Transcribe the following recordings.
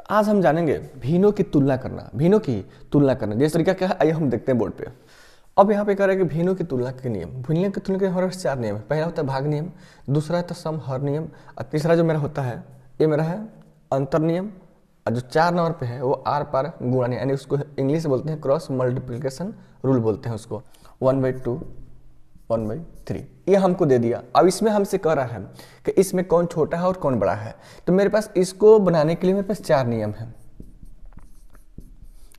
आज हम जानेंगे भिन्नों की तुलना करना। भिन्नों की तुलना करना जैसे तरीका क्या है, आइए हम देखते हैं बोर्ड पे। अब यहाँ पे कह रहा है कि भिन्नों की तुलना के नियम। भिन्नों की तुलना के हमारे पास 4 नियम है। पहला होता है भाग नियम, दूसरा होता है सम हर नियम, और तीसरा जो मेरा होता है ये मेरा है अंतर नियम, और जो 4 नंबर पे है वो आर पार गुणा नियम, यानी उसको इंग्लिश में बोलते हैं क्रॉस मल्टीप्लिकेशन रूल बोलते हैं उसको। 1/2 1/3 ये हमको दे दिया। अब इसमें हमसे कह रहा है कि इसमें कौन छोटा है और कौन बड़ा है। तो मेरे पास इसको बनाने के लिए मेरे पास 4 नियम है,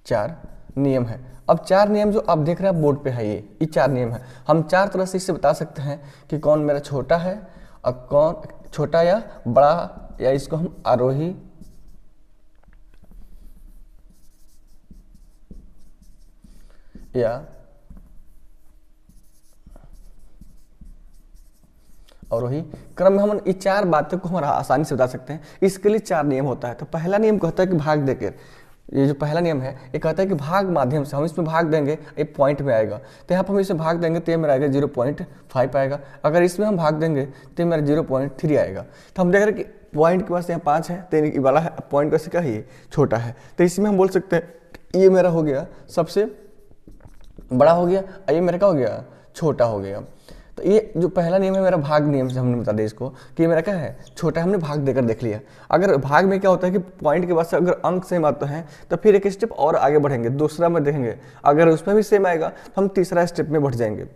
4 नियम है। अब 4 नियम जो आप देख रहे हैं बोर्ड पे है, ये 4 नियम है। हम 4 तरह से इससे बता सकते हैं कि कौन मेरा छोटा है और कौन छोटा या बड़ा, या इसको हम आरोही या अवरोही क्रम में हम ये 4 बातों को हमारा आसानी से बता सकते हैं। इसके लिए 4 नियम होता है। तो पहला नियम कहता है कि भाग देकर, ये जो पहला नियम है ये कहता है कि भाग माध्यम से हम इसमें भाग देंगे, एक पॉइंट में आएगा। तो यहाँ पर हम इसमें भाग देंगे तो ये मेरा आएगा 0.5 आएगा। अगर इसमें हम भाग देंगे तो मेरा 0.3 आएगा। तो हम देख रहे हैं कि पॉइंट के पास यहाँ 5 है तो ये वाला है, पॉइंट का से क्या है ये छोटा है। तो इसमें हम बोल सकते हैं ये मेरा हो गया सबसे बड़ा हो गया और ये मेरा क्या हो गया छोटा हो गया। तो ये जो पहला नियम है मेरा भाग नियम से हमने बता दिया इसको कि मेरा क्या है छोटा है, हमने भाग देकर देख लिया। अगर भाग में क्या होता है कि पॉइंट के बाद से अगर अंक सेम आते हैं तो फिर एक स्टेप और आगे बढ़ेंगे, दूसरा में देखेंगे, अगर उसमें भी सेम आएगा तो हम तीसरा स्टेप में बढ़ जाएंगे।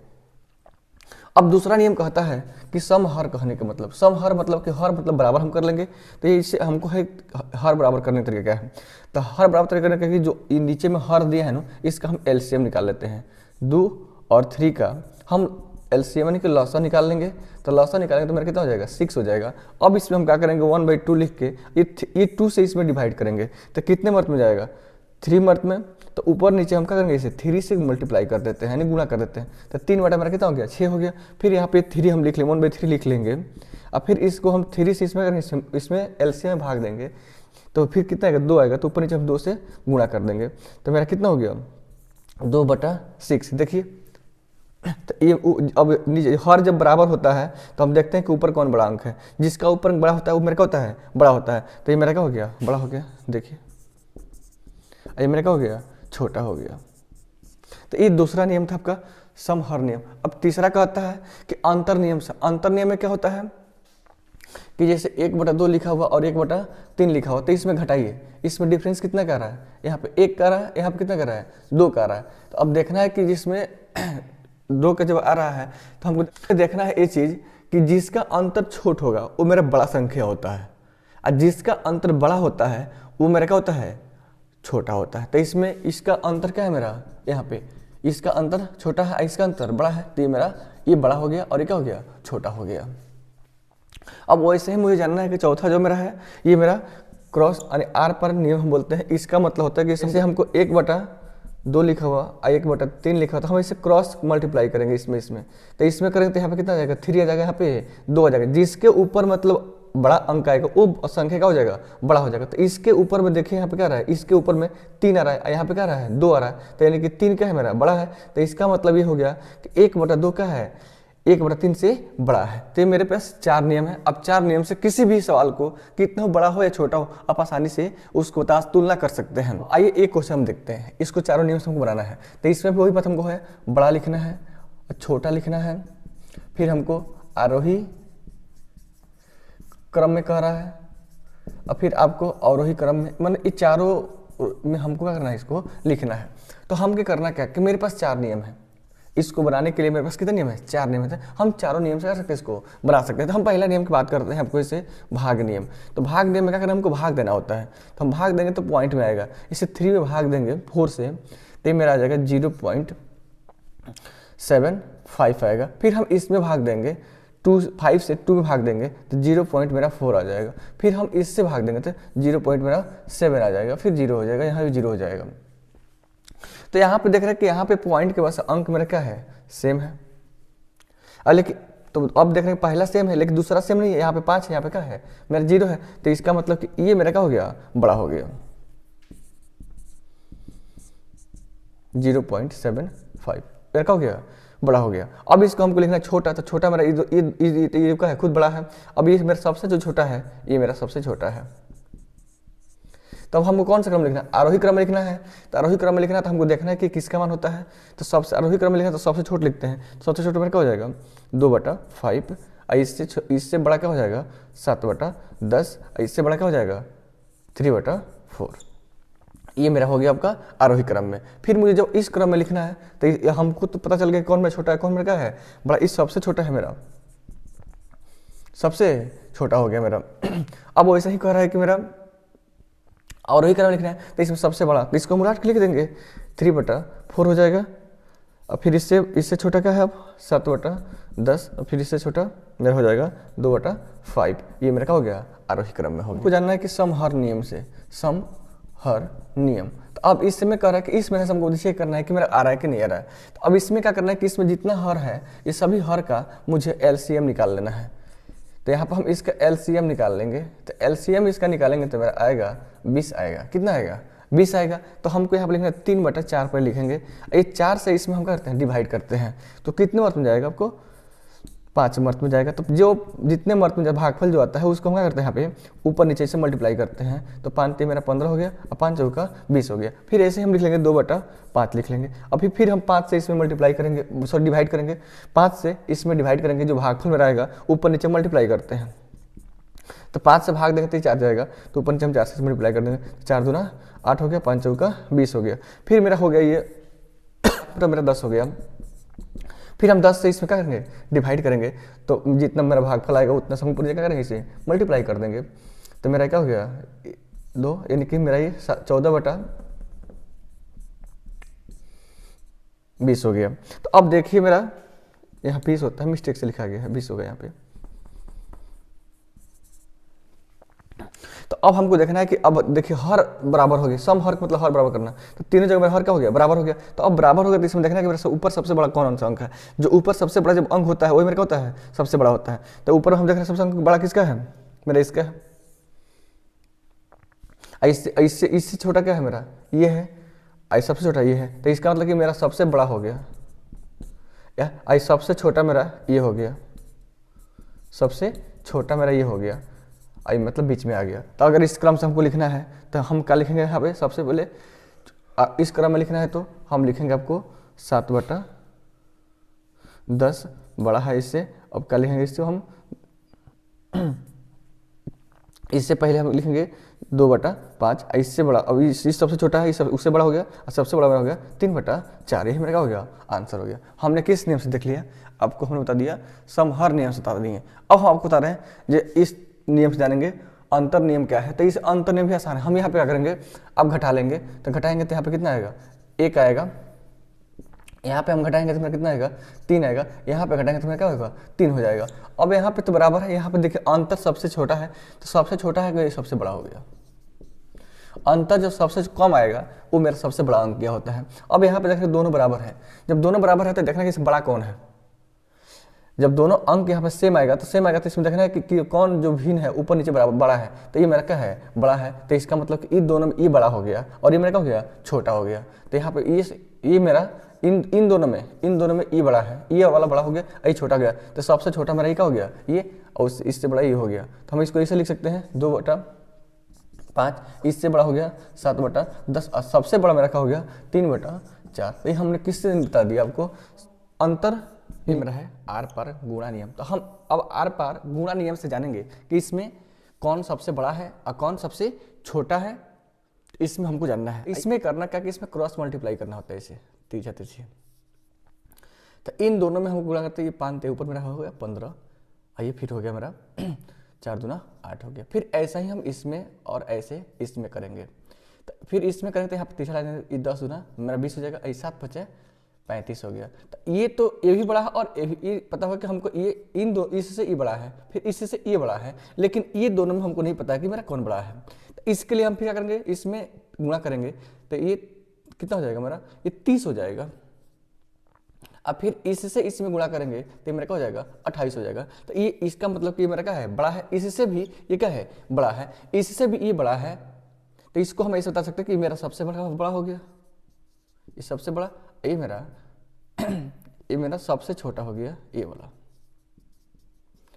अब दूसरा नियम कहता है कि सम हर कहने का मतलब, सम हर मतलब कि हर मतलब बराबर हम कर लेंगे। तो ये इससे हमको है हर बराबर करने का तरीका क्या है, तो हर बराबर तरीका करने का कि जो नीचे में हर दिया है ना इसका हम एलसीएम निकाल लेते हैं। 2 और 3 का हम एलसीएम यानी कि लॉसा निकाल लेंगे। तो लॉसा निकालेंगे तो मेरा कितना हो जाएगा 6 हो जाएगा। अब इसमें हम क्या करेंगे 1/2 लिख के ये 2 से इसमें डिवाइड करेंगे तो कितने मर्त में जाएगा 3 मर्त में। तो ऊपर नीचे हम क्या करेंगे इसे 3 से मल्टीप्लाई कर देते हैं, यानी गुणा कर देते हैं। तो 3 बटा मेरा कितना हो गया 6 हो गया। फिर यहाँ पे 3 हम लिख लेंगे 1/3 लिख लेंगे और फिर इसको हम 3 से इसमें करेंगे, इसमें एलसीएम में भाग देंगे तो फिर कितना आएगा 2 आएगा। तो ऊपर नीचे हम 2 से गुणा कर देंगे तो मेरा कितना हो गया 2/6। देखिए तो ये अब नीचे हर जब बराबर होता है तो हम देखते हैं कि ऊपर कौन बड़ा अंक है, जिसका ऊपर अंक बड़ा होता है वो मेरा क्या होता है बड़ा होता है। तो ये मेरा क्या हो गया बड़ा हो गया, देखिए ये मेरा क्या हो गया छोटा हो गया। तो ये दूसरा नियम था आपका सम हर नियम। अब तीसरा कहता है कि अंतर नियम से। अंतर नियम में क्या होता है कि जैसे 1/2 लिखा हुआ और 1/3 लिखा हुआ तो इसमें घटाइए, इसमें डिफरेंस कितना कर रहा है, यहाँ पे 1 का रहा है, यहाँ पे कितना कर रहा है 2 का रहा है। तो अब देखना है कि जिसमें 2 का जब आ रहा है तो हमको देखना है ये चीज़ कि जिसका अंतर छोट होगा वो मेरा बड़ा संख्या होता है और जिसका अंतर बड़ा होता है वो मेरा क्या होता है छोटा होता है। तो इसमें इसका अंतर क्या है मेरा, यहाँ पे इसका अंतर छोटा है, इसका अंतर बड़ा है, तो ये मेरा ये बड़ा हो गया और ये क्या हो गया छोटा हो गया। अब वैसे ही मुझे जानना है कि चौथा जो मेरा है ये मेरा क्रॉस यानी आर पर नियम हम बोलते हैं। इसका मतलब होता है कि जैसे हमको 1/2 लिखा हुआ और 1/3 लिखा हुआ तो हम इसे क्रॉस मल्टीप्लाई करेंगे इसमें तो इसमें करेंगे तो यहाँ पे कितना आ जाएगा 3 आ जाएगा, यहाँ पे 2 आ जाएगा। जिसके ऊपर मतलब बड़ा अंक आएगा वो संख्या क्या हो जाएगा बड़ा हो जाएगा। तो इसके ऊपर में देखिए यहाँ पे क्या रहा है, इसके ऊपर में 3 आ रहा है, यहाँ पे क्या रहा है 2 आ रहा है। तो यानी कि 3 क्या है मेरा बड़ा है। तो इसका मतलब ये हो गया कि 1/2 क्या है 1/3 से बड़ा है। तो मेरे पास 4 नियम है। अब 4 नियम से किसी भी सवाल को कितना बड़ा हो या छोटा हो आप आसानी से उसको तुलना कर सकते हैं। आइए एक क्वेश्चन हम देखते हैं, इसको चारों नियम से हमको बनाना है। तो इसमें भी वही बात हमको है बड़ा लिखना है और छोटा लिखना है, फिर हमको आरोही क्रम में कह रहा है और फिर आपको अवरोही क्रम में, मतलब ये चारों में हमको क्या करना है इसको लिखना है। तो हम क्या करना क्या कि मेरे पास 4 नियम है, इसको बनाने के लिए मेरे पास कितने नियम है 4 नियम है। हम चारों नियम से कर सकते हैं इसको बना सकते हैं। तो हम पहला नियम की बात करते हैं आपको इसे भाग नियम। तो भाग नियम में क्या करना है हमको भाग देना होता है। तो हम भाग देंगे तो पॉइंट में आएगा, इसे 3 में भाग देंगे 4 से तो मेरा आ जाएगा 0.75 आएगा। फिर हम इसमें भाग देंगे 5 से 2 में भाग देंगे तो 0.4 आ जाएगा। फिर हम इससे भाग देंगे तो 0.7 आ जाएगा, फिर 0 हो जाएगा, यहाँ भी 0 हो जाएगा। तो यहाँ पे देख रहे हैं कि यहाँ पे पॉइंट के पास अंक मेरा क्या है सेम है, लेकिन तो अब देख रहे हैं पहला सेम है लेकिन दूसरा सेम नहीं है। यहाँ पे 5 है, यहाँ पे क्या है मेरा 0 है। तो इसका मतलब कि ये मेरा क्या हो गया बड़ा हो गया 0.75 मेरा क्या हो गया बड़ा हो गया। अब इसको हमको लिखना है छोटा, तो छोटा मेरा ये क्या है खुद बड़ा है। अब ये मेरा सबसे जो छोटा है ये मेरा सबसे छोटा है। तो अब हमको कौन सा क्रम लिखना है, आरोही क्रम लिखना है। तो आरोही क्रम में लिखना है तो हमको देखना है कि किसका मान होता है। तो सबसे आरोही क्रम में लिखना है तो सबसे छोटा लिखते हैं। तो सबसे छोटा मेरा क्या हो जाएगा 2/5, इससे बड़ा क्या हो जाएगा 7/10, इससे बड़ा क्या हो जाएगा 3/4। ये मेरा हो गया आपका आरोही क्रम में। फिर मुझे जब इस क्रम में लिखना है तो हमको तो पता चल गया कौन मेरा छोटा है कौन मेरा क्या है बड़ा। इस सबसे छोटा है मेरा, सबसे छोटा हो गया मेरा। अब वैसा ही कह रहा है कि मेरा आरोही क्रम लिखना है तो इसमें सबसे बड़ा, तो इसको हम उलट के लिख देंगे 3/4 हो जाएगा। और फिर इससे छोटा क्या है अब 7/10, और फिर इससे छोटा मेरा हो जाएगा 2/5। ये मेरा क्या हो गया आरोही क्रम में हो गया। आपको जानना है कि समहर नियम से, समहर नियम। तो अब इसमें कह रहा है कि इसमें हमको चेक करना है कि मेरा आ रहा है कि नहीं आ रहा है। तो अब इसमें क्या करना है कि इसमें जितना हर है ये सभी हर का मुझे एलसीएम निकाल लेना है। तो यहाँ पर हम इसका एलसीएम निकाल लेंगे। तो एलसीएम इसका निकालेंगे तो मेरा आएगा 20 आएगा। कितना आएगा 20 आएगा। तो हमको यहाँ पर लिखना 3/4 पर लिखेंगे। ये 4 से इसमें हम करते हैं डिवाइड करते हैं तो कितने मर्त में जाएगा आपको 5 मर्त में जाएगा। तो जो जितने मर्त में भागफल जो आता है उसको हम क्या करते हैं यहाँ पे ऊपर नीचे से मल्टीप्लाई करते हैं। तो 5 3 मेरा 15 हो गया और 5 चौका 20 हो गया। फिर ऐसे हम लिख लेंगे 2/5 लिख लेंगे। और फिर हम 5 से इसमें मल्टीप्लाई करेंगे, सॉरी डिवाइड करेंगे। 5 से इसमें डिवाइड करेंगे, जो भागफल मेरा आएगा ऊपर नीचे मल्टीप्लाई करते हैं। तो 5 से भाग देंगे तो 4 जाएगा। तो ऊपर नीचे हम 4 से मल्टीप्लाई कर देंगे। 4 दूना 8 हो गया, 5 चौका 20 हो गया। फिर मेरा हो गया ये तो मेरा 10 हो गया। फिर हम 10 से इसमें क्या करेंगे डिवाइड करेंगे। तो जितना मेरा भागफल आएगा उतना से हम ऊपर क्या करेंगे इसे मल्टीप्लाई कर देंगे। तो मेरा क्या हो गया 2, यानी कि मेरा ये 14/20 हो गया। तो अब देखिए मेरा यहाँ 20 होता है, मिस्टेक से लिखा गया है 20 हो गया यहाँ पे। तो अब हमको देखना है कि अब देखिए हर बराबर हो गया, सम हर मतलब हर बराबर करना। तो तीनों जगह मेरा हर क्या हो गया बराबर हो गया। तो अब बराबर हो गया तो इसमें देखना है कि मेरा ऊपर सबसे बड़ा कौन सा अंक है। जो ऊपर सबसे बड़ा जब अंक होता है वही मेरा क्या होता है सबसे बड़ा होता है। तो ऊपर हम देख रहे हैं सबसे अंक बड़ा किसका है मेरा इसका है। इससे छोटा क्या है मेरा ये है, सबसे छोटा ये है। तो इसका मतलब कि मेरा सबसे बड़ा हो गया या सबसे छोटा मेरा ये हो गया, सबसे छोटा मेरा ये हो गया, आई मतलब बीच में आ गया। तो अगर इस क्रम से हमको लिखना है तो हम क्या लिखेंगे यहाँ पे सबसे पहले इस क्रम में लिखना है तो हम लिखेंगे आपको 7/10 बड़ा है इससे। अब क्या लिखेंगे इससे हम इससे पहले हम लिखेंगे 2/5, इससे बड़ा। अब इस सबसे छोटा है, इस उससे बड़ा हो गया और सबसे बड़ा मेरा हो गया 3/4। यही मेरा क्या हो गया आंसर हो गया। हमने किस नियम से देख लिया आपको हमने बता दिया समहर नियम से बता दिए। अब हम आपको बता रहे हैं जो इस नियम से जानेंगे अंतर नियम क्या है। तो इस अंतर नियम भी आसान है। हम यहाँ पे क्या करेंगे अब घटा लेंगे। तो घटाएंगे तो यहाँ पे कितना आएगा 1 आएगा। यहाँ पे हम घटाएंगे तो मेरा कितना आएगा 3 आएगा। यहाँ पे घटाएंगे तो मेरा क्या होगा 3 हो जाएगा। अब यहाँ पे तो बराबर है। यहाँ पे देखिए अंतर सबसे छोटा है तो सबसे छोटा है ये सबसे बड़ा हो गया। अंतर जब सबसे कम आएगा वो मेरा सबसे बड़ा अंक क्या होता है। अब यहाँ पे देखिए दोनों बराबर है। जब दोनों बराबर है तो देखना कि इससे बड़ा कौन है। जब दोनों अंक यहाँ पे सेम आएगा तो इसमें देखना है कि कौन जो भिन्न है ऊपर नीचे बराबर बड़ा है। तो ये मेरा क्या है बड़ा है। तो इसका मतलब कि इन दोनों में ये बड़ा हो गया और ये मेरा क्या हो गया छोटा हो गया। तो यहाँ पे ये मेरा इन दोनों में ये बड़ा है, ये वाला बड़ा हो गया, ये छोटा गया। तो सबसे छोटा मेरा ये क्या हो गया ये, और इससे बड़ा ये हो गया। तो हम इसको ऐसे लिख सकते हैं 2/5, इससे बड़ा हो गया 7/10 और सबसे बड़ा मेरा क्या हो गया 3/4। तो ये हमने किससे बता दिया आपको अंतर। ये मेरा है आर पार गुणा नियम। तो हम अब आर पार गुणा नियम से जानेंगे कि इसमें कौन सबसे बड़ा है और कौन सबसे छोटा है। इसमें हमको जानना है इसमें करना क्या कि इसमें क्रॉस मल्टीप्लाई करना होता है इसे तिरछा। तो इन दोनों में हमको गुणा करते हैं। ये 5 ऊपर मेरा हो गया 15, आइए फिर हो गया मेरा 4 दूना 8 हो गया। फिर ऐसा ही हम इसमें और ऐसे इसमें करेंगे। तो फिर इसमें करेंगे तो यहाँ पर तीसरा 10 दूना मेरा 20 हो जाएगा, 7 5 35 हो गया। तो ये भी बड़ा है और ये पता होगा कि हमको ये इन दो इससे ये बड़ा है, फिर इससे ये बड़ा है, लेकिन ये दोनों में हमको नहीं पता है कि मेरा कौन बड़ा है। तो इसके लिए हम फिर क्या करेंगे इसमें गुणा करेंगे। तो ये कितना हो जाएगा मेरा ये 30 हो जाएगा। अब फिर इससे इसमें गुणा करेंगे तो मेरा क्या हो जाएगा 28 हो जाएगा। तो ये इसका मतलब कि मेरा क्या है बड़ा है, इससे भी ये क्या है बड़ा है, इससे भी ये बड़ा है। तो इसको हम ऐसे बता सकते हैं कि मेरा सबसे बड़ा हो गया ये सबसे बड़ा, ये मेरा सबसे छोटा हो गया ये वाला,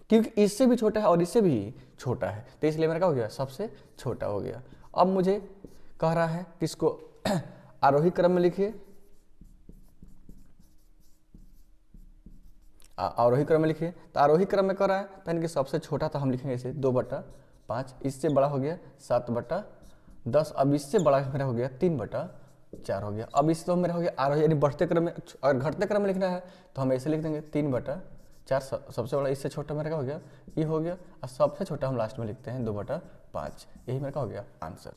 क्योंकि इससे भी छोटा है और इससे भी छोटा है। तो इसलिए मेरा क्या हो गया सबसे छोटा हो गया। अब मुझे कह रहा है कि इसको आरोही क्रम में लिखिए, आरोही क्रम में लिखिए। तो आरोही क्रम में कर रहा है तो यानी कि सबसे छोटा तो हम लिखेंगे इसे 2/5, इससे बड़ा हो गया 7/10, अब इससे बड़ा मेरा हो गया 3/4 हो गया। अब इस तो मेरा हो गया आरोही, यानी बढ़ते क्रम में। अगर घटते क्रम में लिखना है तो हम ऐसे लिख देंगे 3/4, सबसे बड़ा, इससे छोटा मेरा क्या हो गया, ये हो गया, और सबसे छोटा हम लास्ट में लिखते हैं 2/5। यही मेरा का हो गया आंसर।